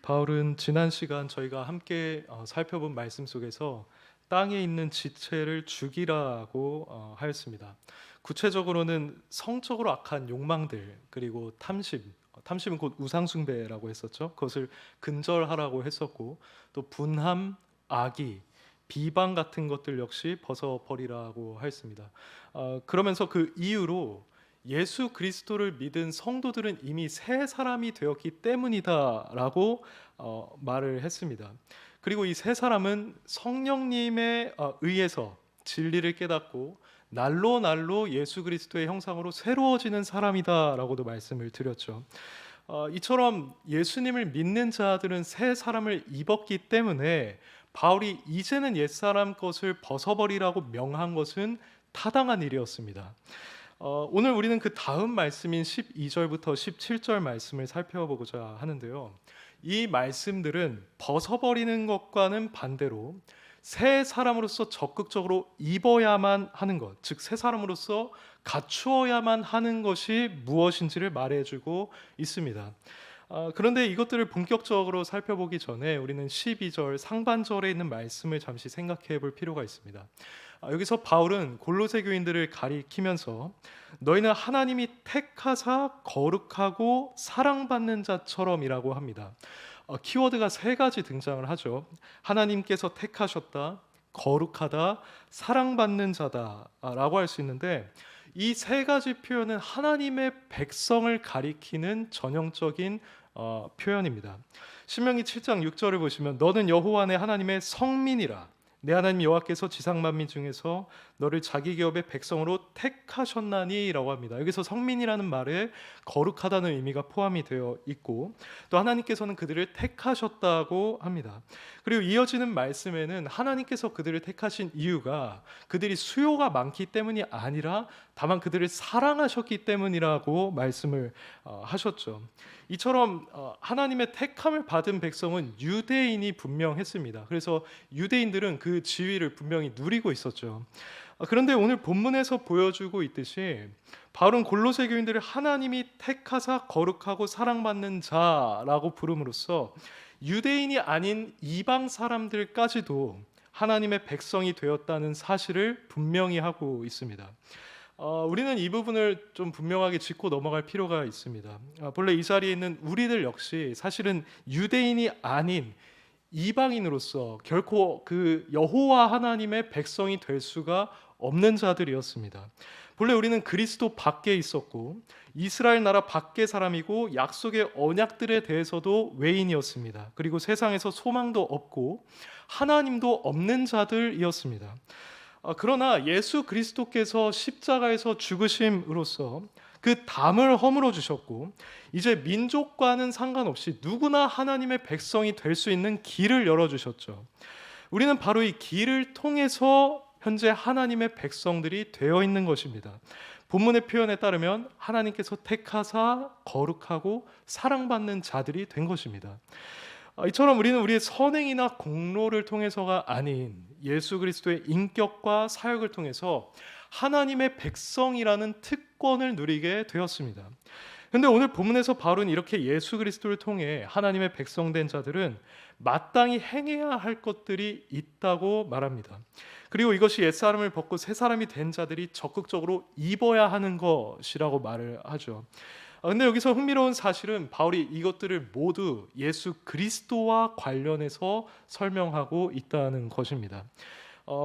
바울은 지난 시간 저희가 함께 살펴본 말씀 속에서 땅에 있는 지체를 죽이라고 하였습니다. 구체적으로는 성적으로 악한 욕망들 그리고 탐심, 탐심은 곧 우상숭배라고 했었죠. 그것을 근절하라고 했었고 또 분함, 악의, 비방 같은 것들 역시 벗어버리라고 하였습니다. 그러면서 그 이유로 예수 그리스도를 믿은 성도들은 이미 새 사람이 되었기 때문이다라고 말을 했습니다. 그리고 이 새 사람은 성령님에 의해서 진리를 깨닫고 날로 날로 예수 그리스도의 형상으로 새로워지는 사람이다라고도 말씀을 드렸죠. 이처럼 예수님을 믿는 자들은 새 사람을 입었기 때문에 바울이 이제는 옛사람 것을 벗어버리라고 명한 것은 타당한 일이었습니다. 오늘 우리는 그 다음 말씀인 12절부터 17절 말씀을 살펴보고자 하는데요. 이 말씀들은 벗어버리는 것과는 반대로 새 사람으로서 적극적으로 입어야만 하는 것, 즉 새 사람으로서 갖추어야만 하는 것이 무엇인지를 말해주고 있습니다. 그런데 이것들을 본격적으로 살펴보기 전에 우리는 12절 상반절에 있는 말씀을 잠시 생각해 볼 필요가 있습니다. 여기서 바울은 골로새 교인들을 가리키면서 너희는 하나님이 택하사 거룩하고 사랑받는 자처럼이라고 합니다. 키워드가 세 가지 등장을 하죠. 하나님께서 택하셨다, 거룩하다, 사랑받는 자다라고 할 수 있는데 이 세 가지 표현은 하나님의 백성을 가리키는 전형적인 표현입니다. 신명기 7장 6절을 보시면 너는 여호와 내 하나님의 성민이라 내 하나님 여호와께서 지상 만민 중에서 너를 자기 기업의 백성으로 택하셨나니라고 합니다. 여기서 성민이라는 말에 거룩하다는 의미가 포함이 되어 있고 또 하나님께서는 그들을 택하셨다고 합니다. 그리고 이어지는 말씀에는 하나님께서 그들을 택하신 이유가 그들이 수요가 많기 때문이 아니라 다만 그들을 사랑하셨기 때문이라고 말씀을 하셨죠. 이처럼 하나님의 택함을 받은 백성은 유대인이 분명했습니다. 그래서 유대인들은 그 지위를 분명히 누리고 있었죠. 그런데 오늘 본문에서 보여주고 있듯이 바울은 골로새 교인들을 하나님이 택하사 거룩하고 사랑받는 자라고 부름으로써 유대인이 아닌 이방 사람들까지도 하나님의 백성이 되었다는 사실을 분명히 하고 있습니다. 우리는 이 부분을 좀 분명하게 짚고 넘어갈 필요가 있습니다. 본래 이 자리에 있는 우리들 역시 사실은 유대인이 아닌 이방인으로서 결코 그 여호와 하나님의 백성이 될 수가 없는 자들이었습니다. 본래 우리는 그리스도 밖에 있었고 이스라엘 나라 밖의 사람이고 약속의 언약들에 대해서도 외인이었습니다. 그리고 세상에서 소망도 없고 하나님도 없는 자들이었습니다. 그러나 예수 그리스도께서 십자가에서 죽으심으로써 그 담을 허물어 주셨고 이제 민족과는 상관없이 누구나 하나님의 백성이 될 수 있는 길을 열어 주셨죠. 우리는 바로 이 길을 통해서 현재 하나님의 백성들이 되어 있는 것입니다. 본문의 표현에 따르면 하나님께서 택하사 거룩하고 사랑받는 자들이 된 것입니다. 이처럼 우리는 우리의 선행이나 공로를 통해서가 아닌 예수 그리스도의 인격과 사역을 통해서 하나님의 백성이라는 특권을 누리게 되었습니다. 그런데 오늘 본문에서 바울은 이렇게 예수 그리스도를 통해 하나님의 백성된 자들은 마땅히 행해야 할 것들이 있다고 말합니다. 그리고 이것이 옛사람을 벗고 새사람이 된 자들이 적극적으로 입어야 하는 것이라고 말을 하죠. 근데 여기서 흥미로운 사실은 바울이 이것들을 모두 예수 그리스도와 관련해서 설명하고 있다는 것입니다.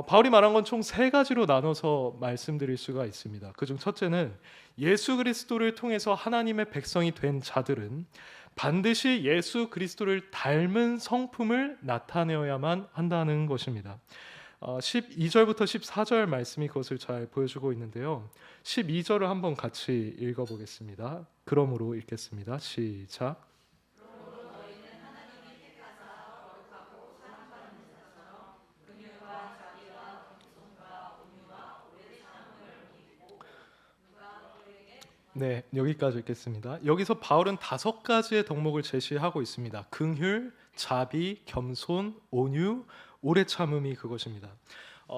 바울이 말한 건 총 세 가지로 나눠서 말씀드릴 수가 있습니다. 그중 첫째는 예수 그리스도를 통해서 하나님의 백성이 된 자들은 반드시 예수 그리스도를 닮은 성품을 나타내어야만 한다는 것입니다. 12절부터 14절 말씀이 그것을 잘 보여주고 있는데요. 12절을 한번 같이 읽어보겠습니다. 그러므로 읽겠습니다. 시작. 네, 여기까지 읽겠습니다. 여기서 바울은 5가지의 덕목을 제시하고 있습니다. 긍휼, 자비, 겸손, 온유, 오래 참음이 그것입니다.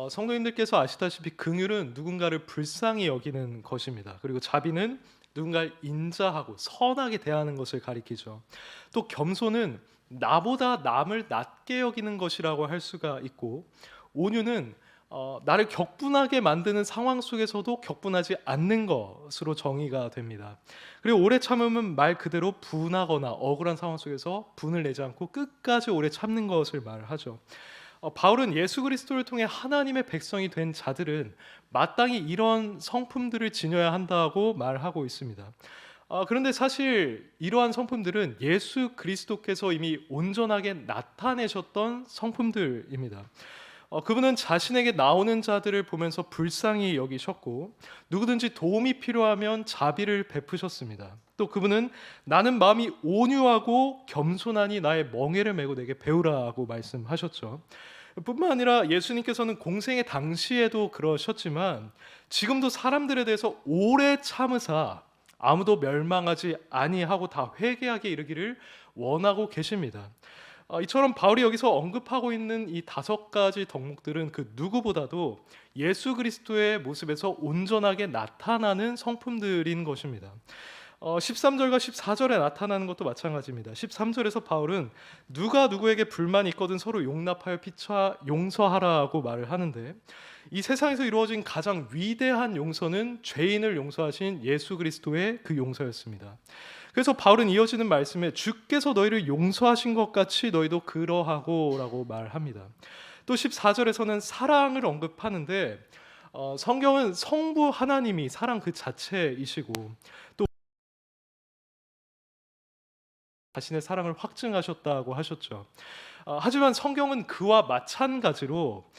성도님들께서 아시다시피 긍휼은 누군가를 불쌍히 여기는 것입니다. 그리고 자비는 누군가를 인자하고 선하게 대하는 것을 가리키죠. 또 겸손은 나보다 남을 낮게 여기는 것이라고 할 수가 있고, 온유는 나를 격분하게 만드는 상황 속에서도 격분하지 않는 것으로 정의가 됩니다. 그리고 오래 참음은 말 그대로 분하거나 억울한 상황 속에서 분을 내지 않고 끝까지 오래 참는 것을 말하죠. 바울은 예수 그리스도를 통해 하나님의 백성이 된 자들은 마땅히 이런 성품들을 지녀야 한다고 말하고 있습니다. 그런데 사실 이러한 성품들은 예수 그리스도께서 이미 온전하게 나타내셨던 성품들입니다. 그분은 자신에게 나오는 자들을 보면서 불쌍히 여기셨고, 누구든지 도움이 필요하면 자비를 베푸셨습니다. 또 그분은 나는 마음이 온유하고 겸손하니 나의 멍에를 메고 내게 배우라고 말씀하셨죠. 뿐만 아니라 예수님께서는 공생의 당시에도 그러셨지만 지금도 사람들에 대해서 오래 참으사 아무도 멸망하지 아니하고 다 회개하게 이르기를 원하고 계십니다. 이처럼 바울이 여기서 언급하고 있는 이 5가지 덕목들은 그 누구보다도 예수 그리스도의 모습에서 온전하게 나타나는 성품들인 것입니다. 13절과 14절에 나타나는 것도 마찬가지입니다. 13절에서 바울은 누가 누구에게 불만이 있거든 서로 용납하여 피차 용서하라고 말을 하는데, 이 세상에서 이루어진 가장 위대한 용서는 죄인을 용서하신 예수 그리스도의 그 용서였습니다. 그래서 바울은 이어지는 말씀에 주께서 너희를 용서하신 것 같이 너희도 그러하고 라고 말합니다. 또 14절에서는 사랑을 언급하는데, 성경은 성부 하나님이 사랑 그 자체이시고 또 자신의 사랑을 확증하셨다고 하셨죠. 하지만 성경은 그와 마찬가지로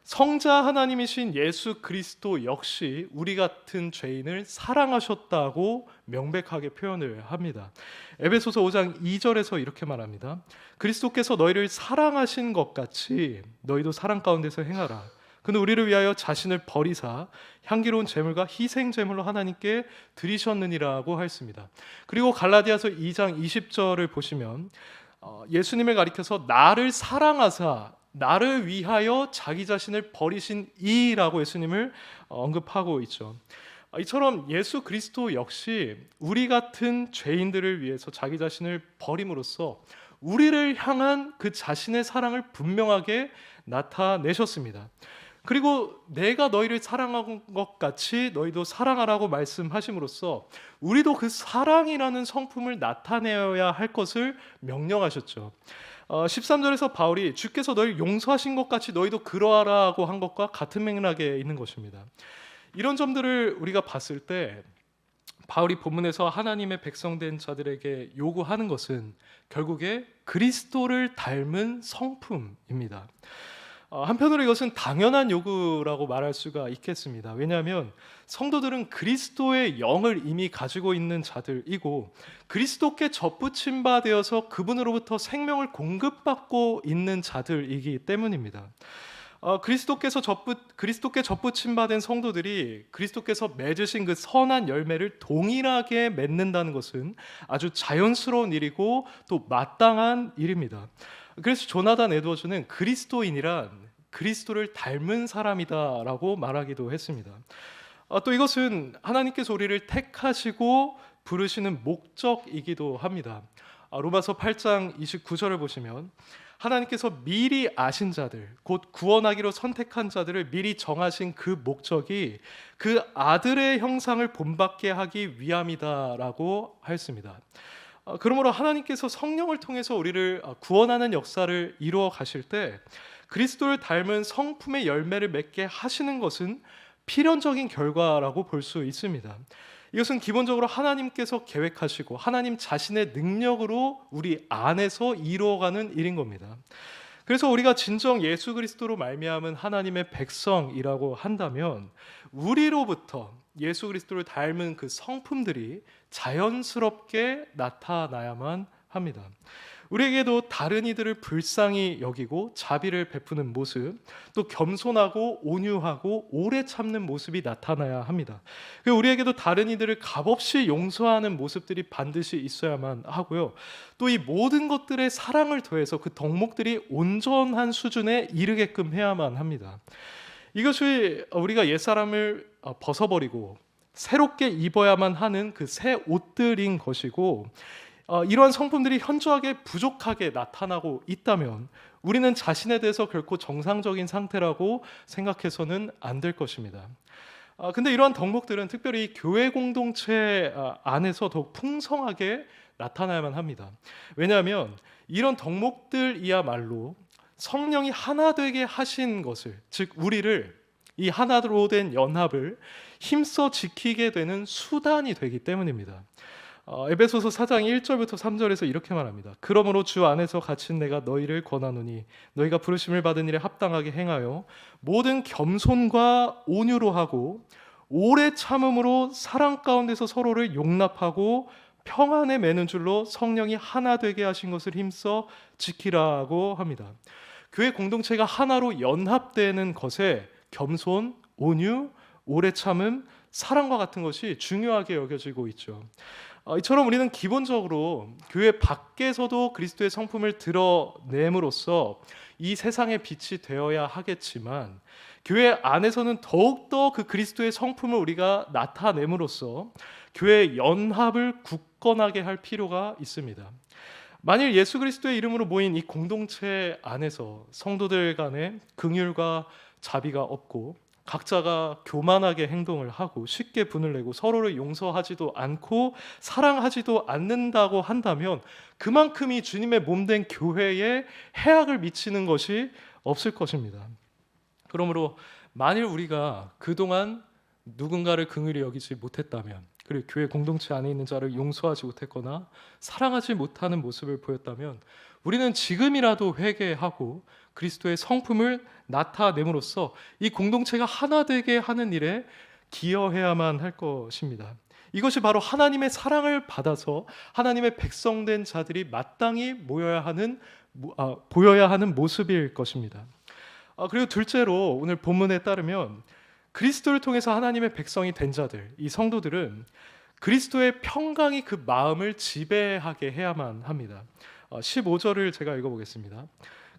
성자 하나님이신 예수 그리스도 역시 우리 같은 죄인을 사랑하셨다고 명백하게 표현을 합니다. 에베소서 5장 2절에서 이렇게 말합니다. 그리스도께서 너희를 사랑하신 것 같이 너희도 사랑 가운데서 행하라. 그는 우리를 위하여 자신을 버리사 향기로운 제물과 희생 제물로 하나님께 드리셨느니라고 하였습니다. 그리고 갈라디아서 2장 20절을 보시면 예수님을 가리켜서 나를 사랑하사 나를 위하여 자기 자신을 버리신 이라고 예수님을 언급하고 있죠. 이처럼 예수 그리스도 역시 우리 같은 죄인들을 위해서 자기 자신을 버림으로써 우리를 향한 그 자신의 사랑을 분명하게 나타내셨습니다. 그리고 내가 너희를 사랑한 것 같이 너희도 사랑하라고 말씀하심으로써 우리도 그 사랑이라는 성품을 나타내어야 할 것을 명령하셨죠. 13절에서 바울이 주께서 너희를 용서하신 것 같이 너희도 그러하라고 한 것과 같은 맥락에 있는 것입니다. 이런 점들을 우리가 봤을 때 바울이 본문에서 하나님의 백성된 자들에게 요구하는 것은 결국에 그리스도를 닮은 성품입니다. 한편으로 이것은 당연한 요구라고 말할 수가 있겠습니다. 왜냐하면 성도들은 그리스도의 영을 이미 가지고 있는 자들이고 그리스도께 접붙임 바 되어서 그분으로부터 생명을 공급받고 있는 자들이기 때문입니다. 그리스도께 접붙임 받은 성도들이 그리스도께서 맺으신 그 선한 열매를 동일하게 맺는다는 것은 아주 자연스러운 일이고 또 마땅한 일입니다. 그래서 조나단 에드워즈는 그리스도인이란 그리스도를 닮은 사람이다라고 말하기도 했습니다. 또 이것은 하나님께서 우리를 택하시고 부르시는 목적이기도 합니다. 로마서 8장 29절을 보시면 하나님께서 미리 아신 자들, 곧 구원하기로 선택한 자들을 미리 정하신 그 목적이 그 아들의 형상을 본받게 하기 위함이다라고 하였습니다. 그러므로 하나님께서 성령을 통해서 우리를 구원하는 역사를 이루어 가실 때 그리스도를 닮은 성품의 열매를 맺게 하시는 것은 필연적인 결과라고 볼 수 있습니다. 이것은 기본적으로 하나님께서 계획하시고 하나님 자신의 능력으로 우리 안에서 이루어가는 일인 겁니다. 그래서 우리가 진정 예수 그리스도로 말미암은 하나님의 백성이라고 한다면 우리로부터 예수 그리스도를 닮은 그 성품들이 자연스럽게 나타나야만 합니다. 우리에게도 다른 이들을 불쌍히 여기고 자비를 베푸는 모습, 또 겸손하고 온유하고 오래 참는 모습이 나타나야 합니다. 우리에게도 다른 이들을 값없이 용서하는 모습들이 반드시 있어야만 하고요. 또 이 모든 것들의 사랑을 더해서 그 덕목들이 온전한 수준에 이르게끔 해야만 합니다. 이것이 우리가 옛사람을 벗어버리고 새롭게 입어야만 하는 그 새 옷들인 것이고, 이러한 성품들이 현저하게 부족하게 나타나고 있다면 우리는 자신에 대해서 결코 정상적인 상태라고 생각해서는 안 될 것입니다. 근데 이러한 덕목들은 특별히 교회 공동체 안에서 더욱 풍성하게 나타나야만 합니다. 왜냐하면 이런 덕목들이야말로 성령이 하나 되게 하신 것을, 즉 우리를 이 하나로 된 연합을 힘써 지키게 되는 수단이 되기 때문입니다. 에베소서 4장 1절부터 3절에서 이렇게 말합니다. 그러므로 주 안에서 갇힌 내가 너희를 권하노니 너희가 부르심을 받은 일에 합당하게 행하여 모든 겸손과 온유로 하고 오래 참음으로 사랑 가운데서 서로를 용납하고 평안에 매는 줄로 성령이 하나 되게 하신 것을 힘써 지키라고 합니다. 교회 공동체가 하나로 연합되는 것에 겸손, 온유, 오래 참음, 사랑과 같은 것이 중요하게 여겨지고 있죠. 이처럼 우리는 기본적으로 교회 밖에서도 그리스도의 성품을 드러냄으로써 이 세상의 빛이 되어야 하겠지만 교회 안에서는 더욱더 그 그리스도의 성품을 우리가 나타냄으로써 교회의 연합을 굳건하게 할 필요가 있습니다. 만일 예수 그리스도의 이름으로 모인 이 공동체 안에서 성도들 간에 긍휼과 자비가 없고 각자가 교만하게 행동을 하고 쉽게 분을 내고 서로를 용서하지도 않고 사랑하지도 않는다고 한다면 그만큼이 주님의 몸된 교회에 해악을 미치는 것이 없을 것입니다. 그러므로 만일 우리가 그동안 누군가를 긍휼히 여기지 못했다면, 그리고 교회 공동체 안에 있는 자를 용서하지 못했거나 사랑하지 못하는 모습을 보였다면 우리는 지금이라도 회개하고 그리스도의 성품을 나타냄으로써 이 공동체가 하나 되게 하는 일에 기여해야만 할 것입니다. 이것이 바로 하나님의 사랑을 받아서 하나님의 백성된 자들이 마땅히 보여야 하는 모습일 것입니다. 그리고 둘째로 오늘 본문에 따르면 그리스도를 통해서 하나님의 백성이 된 자들, 이 성도들은 그리스도의 평강이 그 마음을 지배하게 해야만 합니다. 15절을 제가 읽어보겠습니다.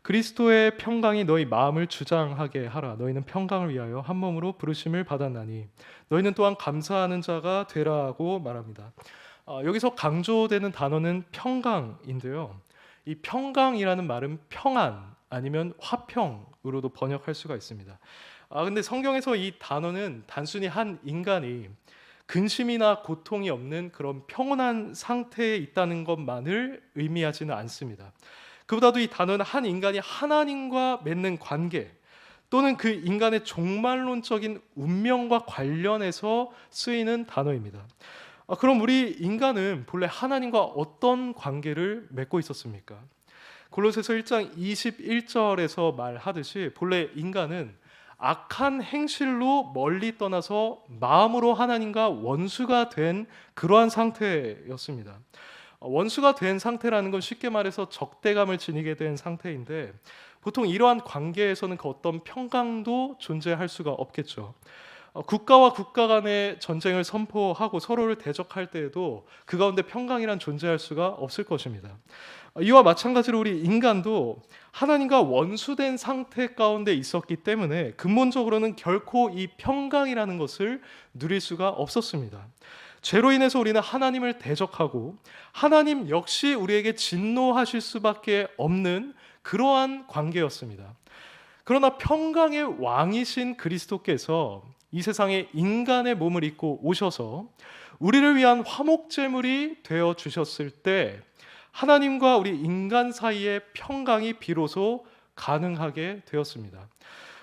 그리스도의 평강이 너희 마음을 주장하게 하라. 너희는 평강을 위하여 한 몸으로 부르심을 받았나니 너희는 또한 감사하는 자가 되라고 말합니다. 여기서 강조되는 단어는 평강인데요. 이 평강이라는 말은 평안 아니면 화평으로도 번역할 수가 있습니다. 근데 성경에서 이 단어는 단순히 한 인간이 근심이나 고통이 없는 그런 평온한 상태에 있다는 것만을 의미하지는 않습니다. 그보다도 이 단어는 한 인간이 하나님과 맺는 관계 또는 그 인간의 종말론적인 운명과 관련해서 쓰이는 단어입니다. 그럼 우리 인간은 본래 하나님과 어떤 관계를 맺고 있었습니까? 골로새서 1장 21절에서 말하듯이 본래 인간은 악한 행실로 멀리 떠나서 마음으로 하나님과 원수가 된 그러한 상태였습니다. 원수가 된 상태라는 건 쉽게 말해서 적대감을 지니게 된 상태인데 보통 이러한 관계에서는 그 어떤 평강도 존재할 수가 없겠죠. 국가와 국가 간의 전쟁을 선포하고 서로를 대적할 때에도 그 가운데 평강이란 존재할 수가 없을 것입니다. 이와 마찬가지로 우리 인간도 하나님과 원수된 상태 가운데 있었기 때문에 근본적으로는 결코 이 평강이라는 것을 누릴 수가 없었습니다. 죄로 인해서 우리는 하나님을 대적하고 하나님 역시 우리에게 진노하실 수밖에 없는 그러한 관계였습니다. 그러나 평강의 왕이신 그리스도께서 이 세상에 인간의 몸을 입고 오셔서 우리를 위한 화목제물이 되어 주셨을 때 하나님과 우리 인간 사이의 평강이 비로소 가능하게 되었습니다.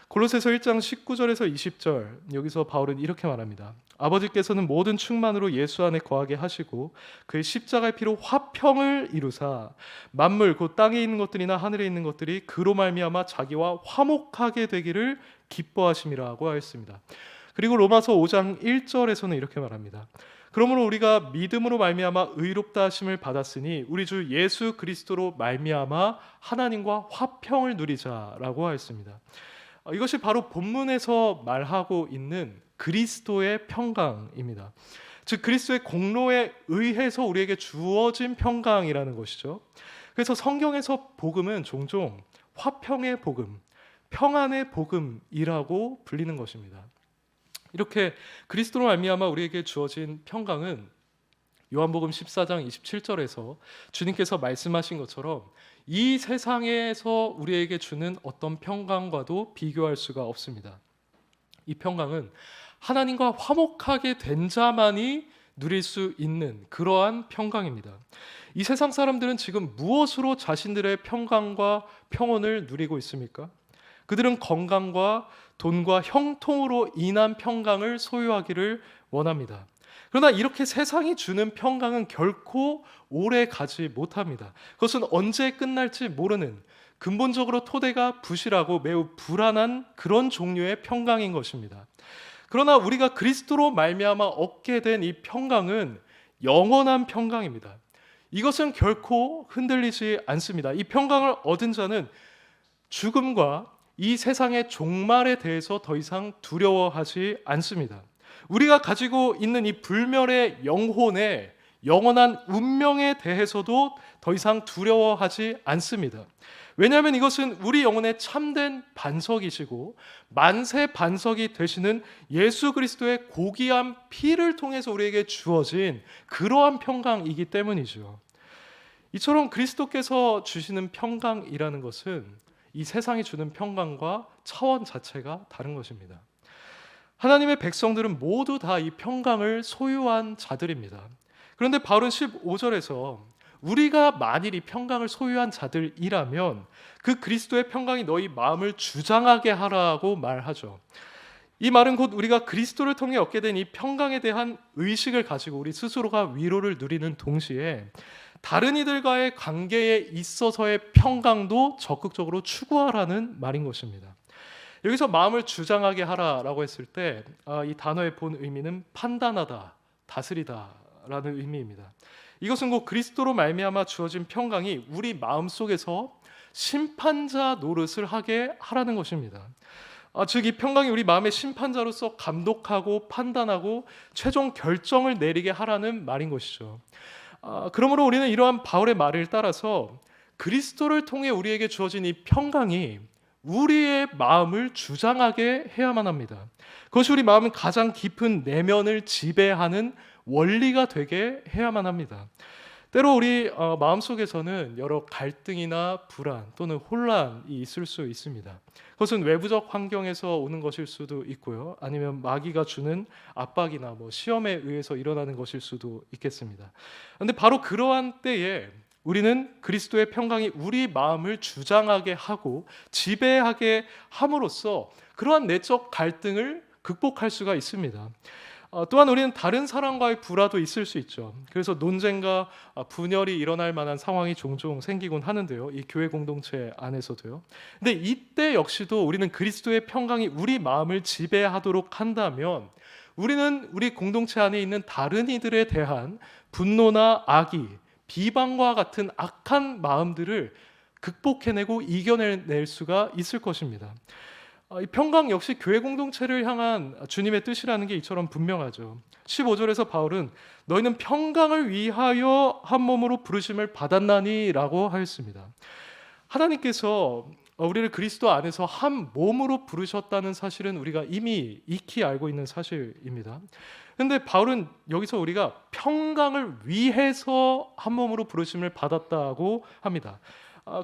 골로새서 1장 19절에서 20절 여기서 바울은 이렇게 말합니다. 아버지께서는 모든 충만으로 예수 안에 거하게 하시고 그의 십자가의 피로 화평을 이루사 만물 곧 땅에 있는 것들이나 하늘에 있는 것들이 그로 말미암아 자기와 화목하게 되기를 기뻐하심이라고 하였습니다. 그리고 로마서 5장 1절에서는 이렇게 말합니다. 그러므로 우리가 믿음으로 말미암아 의롭다 하심을 받았으니 우리 주 예수 그리스도로 말미암아 하나님과 화평을 누리자라고 하였습니다. 이것이 바로 본문에서 말하고 있는 그리스도의 평강입니다. 즉 그리스도의 공로에 의해서 우리에게 주어진 평강이라는 것이죠. 그래서 성경에서 복음은 종종 화평의 복음, 평안의 복음이라고 불리는 것입니다. 이렇게 그리스도로 말미암아 우리에게 주어진 평강은 요한복음 14장 27절에서 주님께서 말씀하신 것처럼 이 세상에서 우리에게 주는 어떤 평강과도 비교할 수가 없습니다. 이 평강은 하나님과 화목하게 된 자만이 누릴 수 있는 그러한 평강입니다. 이 세상 사람들은 지금 무엇으로 자신들의 평강과 평온을 누리고 있습니까? 그들은 건강과 돈과 형통으로 인한 평강을 소유하기를 원합니다. 그러나 이렇게 세상이 주는 평강은 결코 오래 가지 못합니다. 그것은 언제 끝날지 모르는, 근본적으로 토대가 부실하고 매우 불안한 그런 종류의 평강인 것입니다. 그러나 우리가 그리스도로 말미암아 얻게 된 이 평강은 영원한 평강입니다. 이것은 결코 흔들리지 않습니다. 이 평강을 얻은 자는 죽음과 이 세상의 종말에 대해서 더 이상 두려워하지 않습니다. 우리가 가지고 있는 이 불멸의 영혼의 영원한 운명에 대해서도 더 이상 두려워하지 않습니다. 왜냐하면 이것은 우리 영혼의 참된 반석이시고 만세 반석이 되시는 예수 그리스도의 고귀한 피를 통해서 우리에게 주어진 그러한 평강이기 때문이죠. 이처럼 그리스도께서 주시는 평강이라는 것은 이 세상이 주는 평강과 차원 자체가 다른 것입니다. 하나님의 백성들은 모두 다 이 평강을 소유한 자들입니다. 그런데 바울은 15절에서 우리가 만일 이 평강을 소유한 자들이라면 그 그리스도의 평강이 너희 마음을 주장하게 하라고 말하죠. 이 말은 곧 우리가 그리스도를 통해 얻게 된 이 평강에 대한 의식을 가지고 우리 스스로가 위로를 누리는 동시에 다른 이들과의 관계에 있어서의 평강도 적극적으로 추구하라는 말인 것입니다. 여기서 마음을 주장하게 하라라고 했을 때 이 단어의 본 의미는 판단하다, 다스리다라는 의미입니다. 이것은 곧 그리스도로 말미암아 주어진 평강이 우리 마음속에서 심판자 노릇을 하게 하라는 것입니다. 즉 이 평강이 우리 마음의 심판자로서 감독하고 판단하고 최종 결정을 내리게 하라는 말인 것이죠. 그러므로 우리는 이러한 바울의 말을 따라서 그리스도를 통해 우리에게 주어진 이 평강이 우리의 마음을 주장하게 해야만 합니다. 그것이 우리 마음은 가장 깊은 내면을 지배하는 원리가 되게 해야만 합니다. 때로 우리 마음속에서는 여러 갈등이나 불안 또는 혼란이 있을 수 있습니다. 그것은 외부적 환경에서 오는 것일 수도 있고요. 아니면 마귀가 주는 압박이나 시험에 의해서 일어나는 것일 수도 있겠습니다. 그런데 바로 그러한 때에 우리는 그리스도의 평강이 우리 마음을 주장하게 하고 지배하게 함으로써 그러한 내적 갈등을 극복할 수가 있습니다. 또한 우리는 다른 사람과의 불화도 있을 수 있죠. 그래서 논쟁과 분열이 일어날 만한 상황이 종종 생기곤 하는데요. 이 교회 공동체 안에서도요. 근데 이때 역시도 우리는 그리스도의 평강이 우리 마음을 지배하도록 한다면 우리는 우리 공동체 안에 있는 다른 이들에 대한 분노나 악의, 비방과 같은 악한 마음들을 극복해내고 이겨낼 수가 있을 것입니다. 이 평강 역시 교회 공동체를 향한 주님의 뜻이라는 게 이처럼 분명하죠. 15절에서 바울은 너희는 평강을 위하여 한 몸으로 부르심을 받았나니 라고 하였습니다. 하나님께서 우리를 그리스도 안에서 한 몸으로 부르셨다는 사실은 우리가 이미 익히 알고 있는 사실입니다. 그런데 바울은 여기서 우리가 평강을 위해서 한 몸으로 부르심을 받았다고 합니다.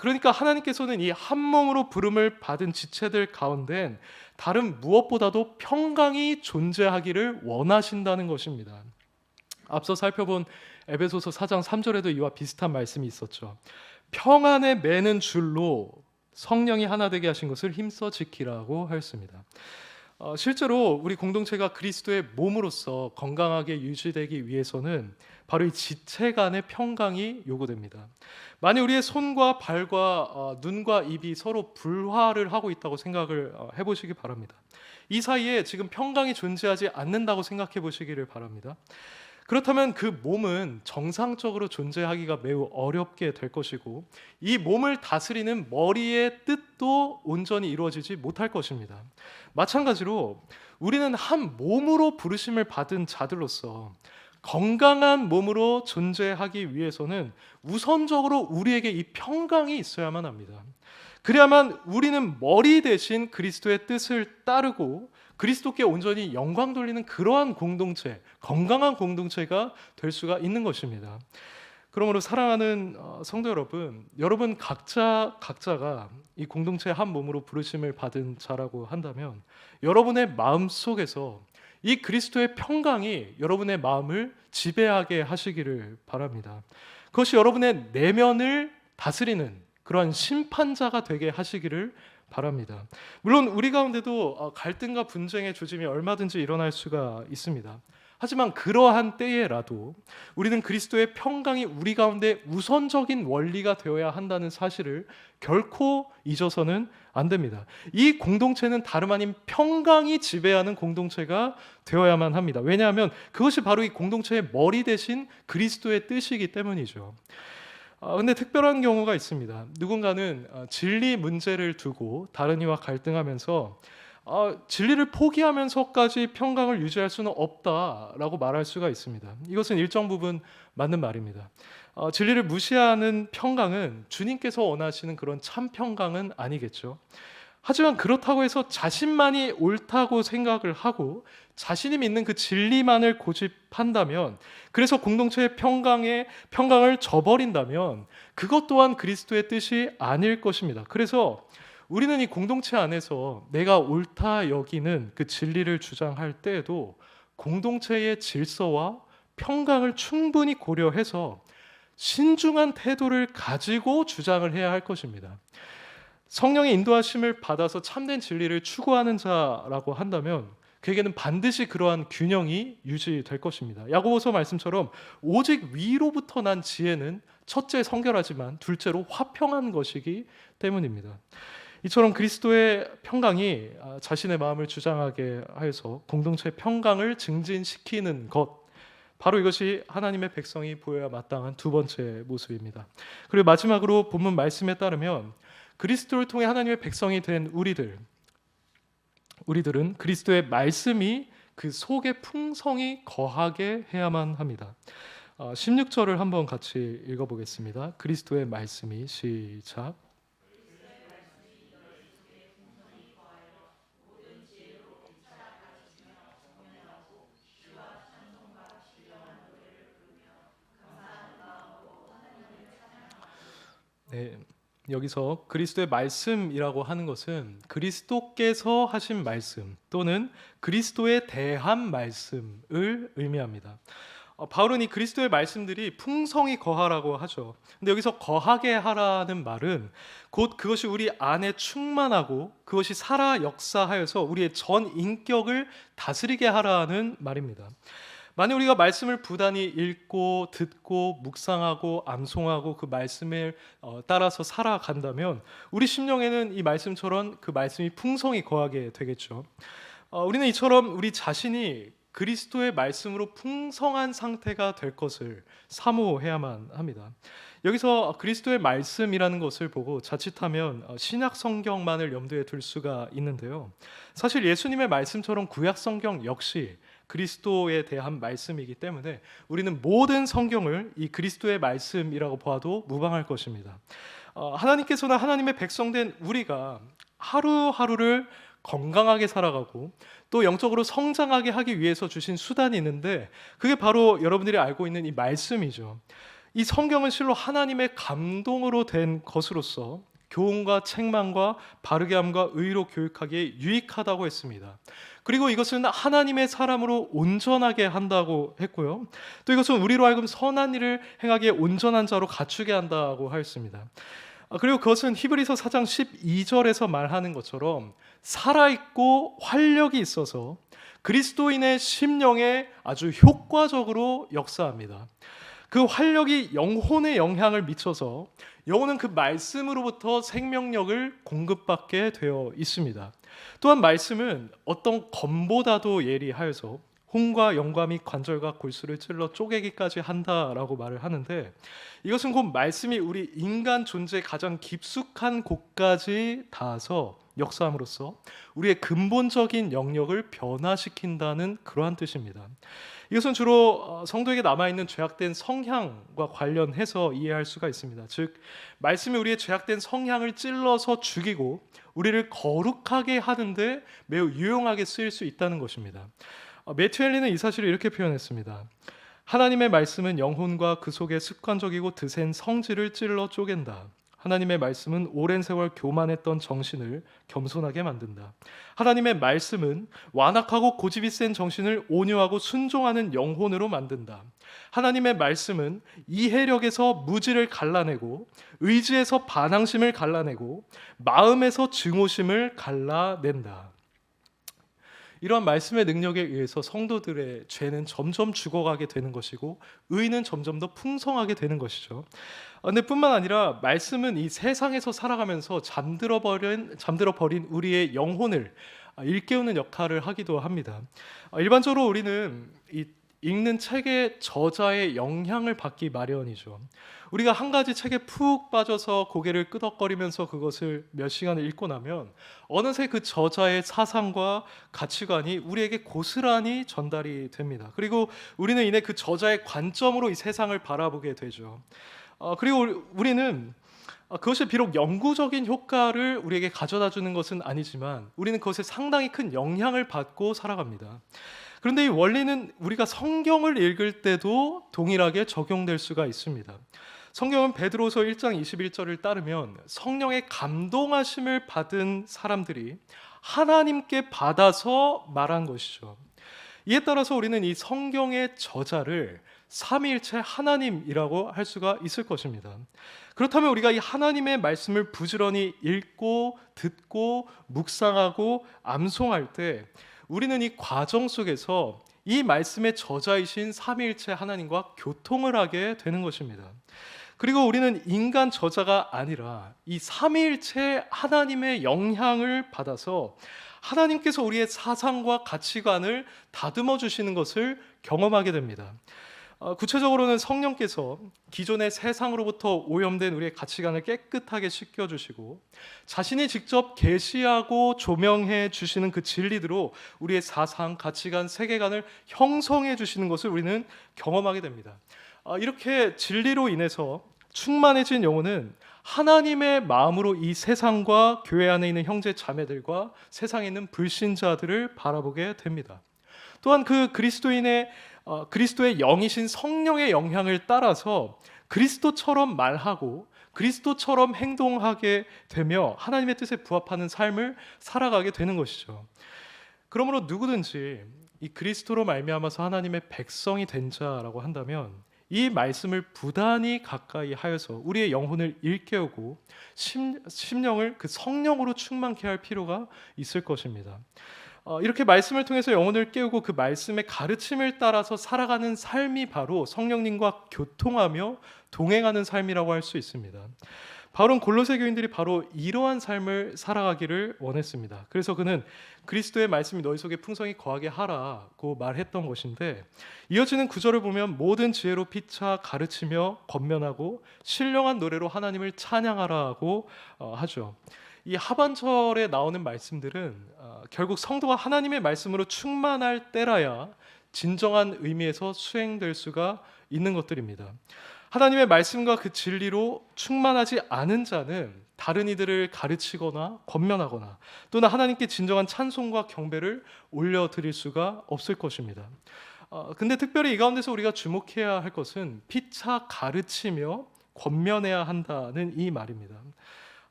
그러니까 하나님께서는 이 한 몸으로 부름을 받은 지체들 가운데 다른 무엇보다도 평강이 존재하기를 원하신다는 것입니다. 앞서 살펴본 에베소서 4장 3절에도 이와 비슷한 말씀이 있었죠. 평안에 매는 줄로 성령이 하나 되게 하신 것을 힘써 지키라고 하였습니다. 실제로 우리 공동체가 그리스도의 몸으로서 건강하게 유지되기 위해서는 바로 이 지체 간의 평강이 요구됩니다. 만약 우리의 손과 발과 눈과 입이 서로 불화를 하고 있다고 생각을 해보시기 바랍니다. 이 사이에 지금 평강이 존재하지 않는다고 생각해 보시기를 바랍니다. 그렇다면 그 몸은 정상적으로 존재하기가 매우 어렵게 될 것이고 이 몸을 다스리는 머리의 뜻도 온전히 이루어지지 못할 것입니다. 마찬가지로 우리는 한 몸으로 부르심을 받은 자들로서 건강한 몸으로 존재하기 위해서는 우선적으로 우리에게 이 평강이 있어야만 합니다. 그래야만 우리는 머리 대신 그리스도의 뜻을 따르고 그리스도께 온전히 영광 돌리는 그러한 공동체, 건강한 공동체가 될 수가 있는 것입니다. 그러므로 사랑하는 성도 여러분, 여러분 각자가 이 공동체의 한 몸으로 부르심을 받은 자라고 한다면 여러분의 마음 속에서 이 그리스도의 평강이 여러분의 마음을 지배하게 하시기를 바랍니다. 그것이 여러분의 내면을 다스리는 그러한 심판자가 되게 하시기를 바랍니다. 물론 우리 가운데도 갈등과 분쟁의 조짐이 얼마든지 일어날 수가 있습니다. 하지만 그러한 때에라도 우리는 그리스도의 평강이 우리 가운데 우선적인 원리가 되어야 한다는 사실을 결코 잊어서는 안 됩니다. 이 공동체는 다름 아닌 평강이 지배하는 공동체가 되어야만 합니다. 왜냐하면 그것이 바로 이 공동체의 머리 대신 그리스도의 뜻이기 때문이죠. 근데 특별한 경우가 있습니다. 누군가는 진리 문제를 두고 다른 이와 갈등하면서 진리를 포기하면서까지 평강을 유지할 수는 없다라고 말할 수가 있습니다. 이것은 일정 부분 맞는 말입니다. 진리를 무시하는 평강은 주님께서 원하시는 그런 참 평강은 아니겠죠. 하지만 그렇다고 해서 자신만이 옳다고 생각을 하고 자신이 믿는 그 진리만을 고집한다면, 그래서 공동체의 평강을 저버린다면 그것 또한 그리스도의 뜻이 아닐 것입니다. 그래서 우리는 이 공동체 안에서 내가 옳다 여기는 그 진리를 주장할 때에도 공동체의 질서와 평강을 충분히 고려해서 신중한 태도를 가지고 주장을 해야 할 것입니다. 성령의 인도하심을 받아서 참된 진리를 추구하는 자라고 한다면 그에게는 반드시 그러한 균형이 유지될 것입니다. 야고보서 말씀처럼 오직 위로부터 난 지혜는 첫째 성결하지만 둘째로 화평한 것이기 때문입니다. 이처럼 그리스도의 평강이 자신의 마음을 주장하게 하여서 공동체 평강을 증진시키는 것, 바로 이것이 하나님의 백성이 보여야 마땅한 두 번째 모습입니다. 그리고 마지막으로 본문 말씀에 따르면 그리스도를 통해 하나님의 백성이 된 우리들은 그리스도의 말씀이 그 속에 풍성히 거하게 해야만 합니다. 16절을 한번 같이 읽어보겠습니다. 그리스도의 말씀이, 시작. 네, 여기서 그리스도의 말씀이라고 하는 것은 그리스도께서 하신 말씀 또는 그리스도에 대한 말씀을 의미합니다. 바울은 이 그리스도의 말씀들이 풍성히 거하라고 하죠. 근데 여기서 거하게 하라는 말은 곧 그것이 우리 안에 충만하고 그것이 살아 역사하여서 우리의 전 인격을 다스리게 하라는 말입니다. 만약 우리가 말씀을 부단히 읽고 듣고 묵상하고 암송하고 그 말씀을 따라서 살아간다면 우리 심령에는 이 말씀처럼 그 말씀이 풍성히 거하게 되겠죠. 우리는 이처럼 우리 자신이 그리스도의 말씀으로 풍성한 상태가 될 것을 사모해야만 합니다. 여기서 그리스도의 말씀이라는 것을 보고 자칫하면 신약 성경만을 염두에 둘 수가 있는데요. 사실 예수님의 말씀처럼 구약 성경 역시 그리스도에 대한 말씀이기 때문에 우리는 모든 성경을 이 그리스도의 말씀이라고 보아도 무방할 것입니다. 하나님께서는 하나님의 백성된 우리가 하루하루를 건강하게 살아가고 또 영적으로 성장하게 하기 위해서 주신 수단이 있는데 그게 바로 여러분들이 알고 있는 이 말씀이죠. 이 성경은 실로 하나님의 감동으로 된 것으로서 교훈과 책망과 바르게 함과 의로 교육하기에 유익하다고 했습니다. 그리고 이것은 하나님의 사람으로 온전하게 한다고 했고요. 또 이것은 우리로 하여금 선한 일을 행하기에 온전한 자로 갖추게 한다고 하였습니다. 그리고 그것은 히브리서 4장 12절에서 말하는 것처럼 살아있고 활력이 있어서 그리스도인의 심령에 아주 효과적으로 역사합니다. 그 활력이 영혼에 영향을 미쳐서 영혼은 그 말씀으로부터 생명력을 공급받게 되어 있습니다. 또한 말씀은 어떤 검보다도 예리하여서 혼과 영과 및 관절과 골수를 찔러 쪼개기까지 한다라고 말을 하는데, 이것은 곧 말씀이 우리 인간 존재의 가장 깊숙한 곳까지 닿아서 역사함으로써 우리의 근본적인 영역을 변화시킨다는 그러한 뜻입니다. 이것은 주로 성도에게 남아있는 죄악된 성향과 관련해서 이해할 수가 있습니다. 즉, 말씀이 우리의 죄악된 성향을 찔러서 죽이고 우리를 거룩하게 하는데 매우 유용하게 쓰일 수 있다는 것입니다. 매튜 헨리는 이 사실을 이렇게 표현했습니다. 하나님의 말씀은 영혼과 그 속에 습관적이고 드센 성질을 찔러 쪼갠다. 하나님의 말씀은 오랜 세월 교만했던 정신을 겸손하게 만든다. 하나님의 말씀은 완악하고 고집이 센 정신을 온유하고 순종하는 영혼으로 만든다. 하나님의 말씀은 이해력에서 무지를 갈라내고 의지에서 반항심을 갈라내고 마음에서 증오심을 갈라낸다. 이러한 말씀의 능력에 의해서 성도들의 죄는 점점 죽어가게 되는 것이고 의는 점점 더 풍성하게 되는 것이죠. 근데 뿐만 아니라 말씀은 이 세상에서 살아가면서 잠들어 버린 우리의 영혼을 일깨우는 역할을 하기도 합니다. 일반적으로 우리는 이 읽는 책의 저자의 영향을 받기 마련이죠. 우리가 한 가지 책에 푹 빠져서 고개를 끄덕거리면서 그것을 몇 시간을 읽고 나면 어느새 그 저자의 사상과 가치관이 우리에게 고스란히 전달이 됩니다. 그리고 우리는 이내 그 저자의 관점으로 이 세상을 바라보게 되죠. 그리고 우리는 그것이 비록 영구적인 효과를 우리에게 가져다 주는 것은 아니지만 우리는 그것에 상당히 큰 영향을 받고 살아갑니다. 그런데 이 원리는 우리가 성경을 읽을 때도 동일하게 적용될 수가 있습니다. 성경은 베드로서 1장 21절을 따르면 성령의 감동하심을 받은 사람들이 하나님께 받아서 말한 것이죠. 이에 따라서 우리는 이 성경의 저자를 삼위일체 하나님이라고 할 수가 있을 것입니다. 그렇다면 우리가 이 하나님의 말씀을 부지런히 읽고 듣고 묵상하고 암송할 때 우리는 이 과정 속에서 이 말씀의 저자이신 삼위일체 하나님과 교통을 하게 되는 것입니다. 그리고 우리는 인간 저자가 아니라 이 삼위일체 하나님의 영향을 받아서 하나님께서 우리의 사상과 가치관을 다듬어 주시는 것을 경험하게 됩니다. 구체적으로는 성령께서 기존의 세상으로부터 오염된 우리의 가치관을 깨끗하게 씻겨주시고 자신이 직접 계시하고 조명해 주시는 그 진리대로 우리의 사상, 가치관, 세계관을 형성해 주시는 것을 우리는 경험하게 됩니다. 이렇게 진리로 인해서 충만해진 영혼은 하나님의 마음으로 이 세상과 교회 안에 있는 형제 자매들과 세상에 있는 불신자들을 바라보게 됩니다. 또한 그 그리스도의 영이신 성령의 영향을 따라서 그리스도처럼 말하고 그리스도처럼 행동하게 되며 하나님의 뜻에 부합하는 삶을 살아가게 되는 것이죠. 그러므로 누구든지 이 그리스도로 말미암아서 하나님의 백성이 된 자라고 한다면 이 말씀을 부단히 가까이 하여서 우리의 영혼을 일깨우고 심령을 그 성령으로 충만케 할 필요가 있을 것입니다. 이렇게 말씀을 통해서 영혼을 깨우고 그 말씀의 가르침을 따라서 살아가는 삶이 바로 성령님과 교통하며 동행하는 삶이라고 할 수 있습니다. 바울은 골로새 교인들이 바로 이러한 삶을 살아가기를 원했습니다. 그래서 그는 그리스도의 말씀이 너희 속에 풍성히 거하게 하라고 말했던 것인데, 이어지는 구절을 보면 모든 지혜로 피차 가르치며 권면하고 신령한 노래로 하나님을 찬양하라고 하죠. 이 하반절에 나오는 말씀들은 결국 성도가 하나님의 말씀으로 충만할 때라야 진정한 의미에서 수행될 수가 있는 것들입니다. 하나님의 말씀과 그 진리로 충만하지 않은 자는 다른 이들을 가르치거나 권면하거나 또는 하나님께 진정한 찬송과 경배를 올려드릴 수가 없을 것입니다. 근데 특별히 이 가운데서 우리가 주목해야 할 것은 피차 가르치며 권면해야 한다는 이 말입니다.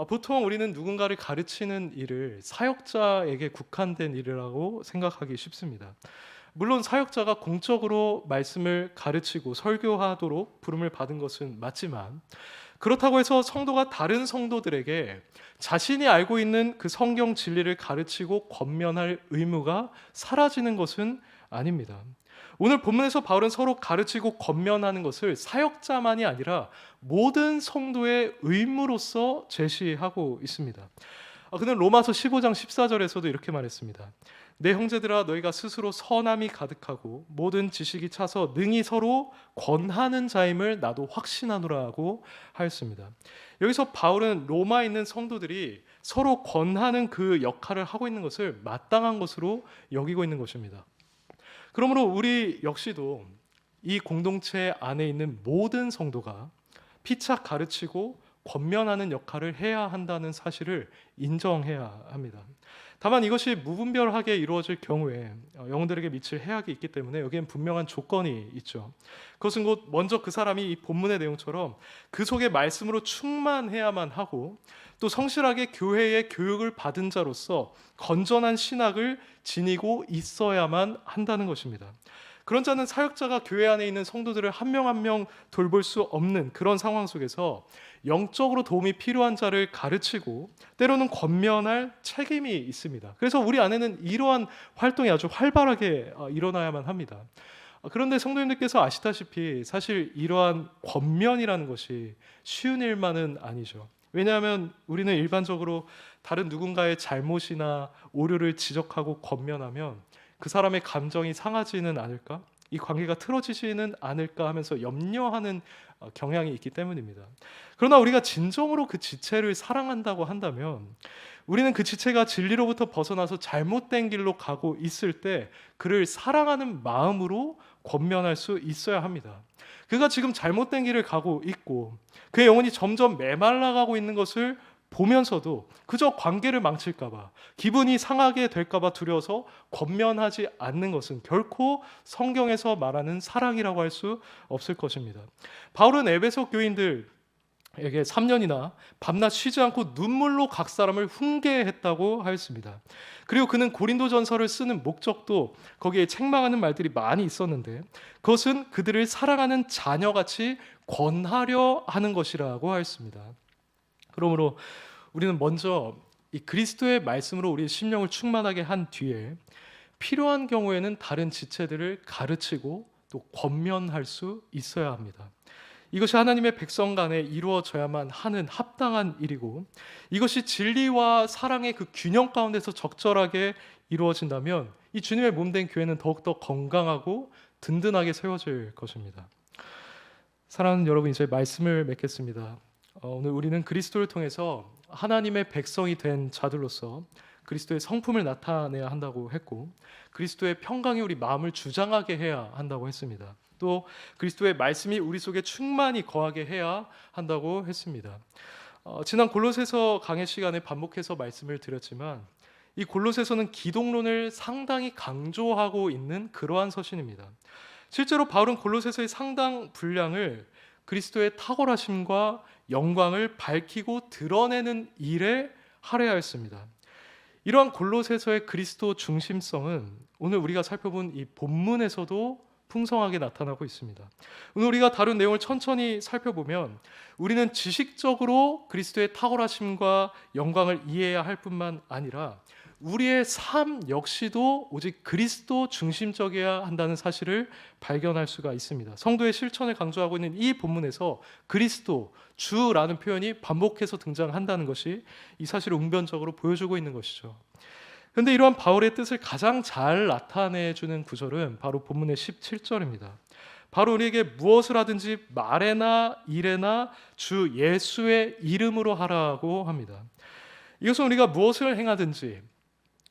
보통 우리는 누군가를 가르치는 일을 사역자에게 국한된 일이라고 생각하기 쉽습니다. 물론 사역자가 공적으로 말씀을 가르치고 설교하도록 부름을 받은 것은 맞지만, 그렇다고 해서 성도가 다른 성도들에게 자신이 알고 있는 그 성경 진리를 가르치고 권면할 의무가 사라지는 것은 아닙니다. 오늘 본문에서 바울은 서로 가르치고 권면하는 것을 사역자만이 아니라 모든 성도의 의무로서 제시하고 있습니다. 그는 로마서 15장 14절에서도 이렇게 말했습니다. 내 형제들아 너희가 스스로 선함이 가득하고 모든 지식이 차서 능히 서로 권하는 자임을 나도 확신하노라고 하였습니다. 여기서 바울은 로마에 있는 성도들이 서로 권하는 그 역할을 하고 있는 것을 마땅한 것으로 여기고 있는 것입니다. 그러므로 우리 역시도 이 공동체 안에 있는 모든 성도가 피차 가르치고 권면하는 역할을 해야 한다는 사실을 인정해야 합니다. 다만 이것이 무분별하게 이루어질 경우에 영혼들에게 미칠 해악이 있기 때문에 여기엔 분명한 조건이 있죠. 그것은 곧 먼저 그 사람이 이 본문의 내용처럼 그 속에 말씀으로 충만해야만 하고 또 성실하게 교회의 교육을 받은 자로서 건전한 신학을 지니고 있어야만 한다는 것입니다. 그런 자는 사역자가 교회 안에 있는 성도들을 한 명 한 명 돌볼 수 없는 그런 상황 속에서 영적으로 도움이 필요한 자를 가르치고 때로는 권면할 책임이 있습니다. 그래서 우리 안에는 이러한 활동이 아주 활발하게 일어나야만 합니다. 그런데 성도님들께서 아시다시피 사실 이러한 권면이라는 것이 쉬운 일만은 아니죠. 왜냐하면 우리는 일반적으로 다른 누군가의 잘못이나 오류를 지적하고 권면하면 그 사람의 감정이 상하지는 않을까? 이 관계가 틀어지지는 않을까 하면서 염려하는 경향이 있기 때문입니다. 그러나 우리가 진정으로 그 지체를 사랑한다고 한다면 우리는 그 지체가 진리로부터 벗어나서 잘못된 길로 가고 있을 때 그를 사랑하는 마음으로 권면할 수 있어야 합니다. 그가 지금 잘못된 길을 가고 있고 그의 영혼이 점점 메말라가고 있는 것을 보면서도 그저 관계를 망칠까봐 기분이 상하게 될까봐 두려워서 권면하지 않는 것은 결코 성경에서 말하는 사랑이라고 할 수 없을 것입니다. 바울은 에베소 교인들에게 3년이나 밤낮 쉬지 않고 눈물로 각 사람을 훈계했다고 하였습니다. 그리고 그는 고린도전서를 쓰는 목적도 거기에 책망하는 말들이 많이 있었는데 그것은 그들을 사랑하는 자녀같이 권하려 하는 것이라고 하였습니다. 그러므로 우리는 먼저 이 그리스도의 말씀으로 우리의 심령을 충만하게 한 뒤에 필요한 경우에는 다른 지체들을 가르치고 또 권면할 수 있어야 합니다. 이것이 하나님의 백성 간에 이루어져야만 하는 합당한 일이고 이것이 진리와 사랑의 그 균형 가운데서 적절하게 이루어진다면 이 주님의 몸된 교회는 더욱더 건강하고 든든하게 세워질 것입니다. 사랑하는 여러분, 이제 말씀을 맺겠습니다. 오늘 우리는 그리스도를 통해서 하나님의 백성이 된 자들로서 그리스도의 성품을 나타내야 한다고 했고 그리스도의 평강이 우리 마음을 주장하게 해야 한다고 했습니다. 또 그리스도의 말씀이 우리 속에 충만히 거하게 해야 한다고 했습니다. 지난 골로새서 강의 시간에 반복해서 말씀을 드렸지만 이 골로새서는 기독론을 상당히 강조하고 있는 그러한 서신입니다. 실제로 바울은 골로새서의 상당 분량을 그리스도의 탁월하심과 영광을 밝히고 드러내는 일에 할애하였습니다. 이러한 골로새서의 그리스도 중심성은 오늘 우리가 살펴본 이 본문에서도 풍성하게 나타나고 있습니다. 오늘 우리가 다룬 내용을 천천히 살펴보면 우리는 지식적으로 그리스도의 탁월하심과 영광을 이해해야 할 뿐만 아니라 우리의 삶 역시도 오직 그리스도 중심적이어야 한다는 사실을 발견할 수가 있습니다. 성도의 실천을 강조하고 있는 이 본문에서 그리스도, 주라는 표현이 반복해서 등장한다는 것이 이 사실을 웅변적으로 보여주고 있는 것이죠. 그런데 이러한 바울의 뜻을 가장 잘 나타내주는 구절은 바로 본문의 17절입니다. 바로 우리에게 무엇을 하든지 말에나 일에나 주 예수의 이름으로 하라고 합니다. 이것은 우리가 무엇을 행하든지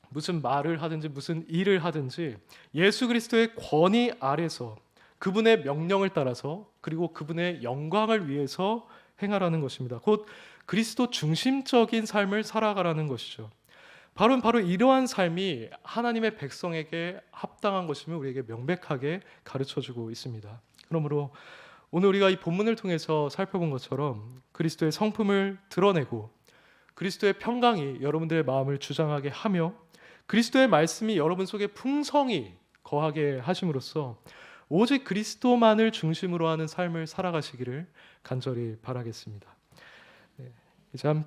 무슨 말을 하든지 무슨 일을 하든지 예수 그리스도의 권위 아래서 그분의 명령을 따라서 그리고 그분의 영광을 위해서 행하라는 것입니다. 곧 그리스도 중심적인 삶을 살아가라는 것이죠. 바로 이러한 삶이 하나님의 백성에게 합당한 것임을 우리에게 명백하게 가르쳐주고 있습니다. 그러므로 오늘 우리가 이 본문을 통해서 살펴본 것처럼 그리스도의 성품을 드러내고 그리스도의 평강이 여러분들의 마음을 주장하게 하며 그리스도의 말씀이 여러분 속에 풍성히 거하게 하심으로써 오직 그리스도만을 중심으로 하는 삶을 살아가시기를 간절히 바라겠습니다. 이제 함께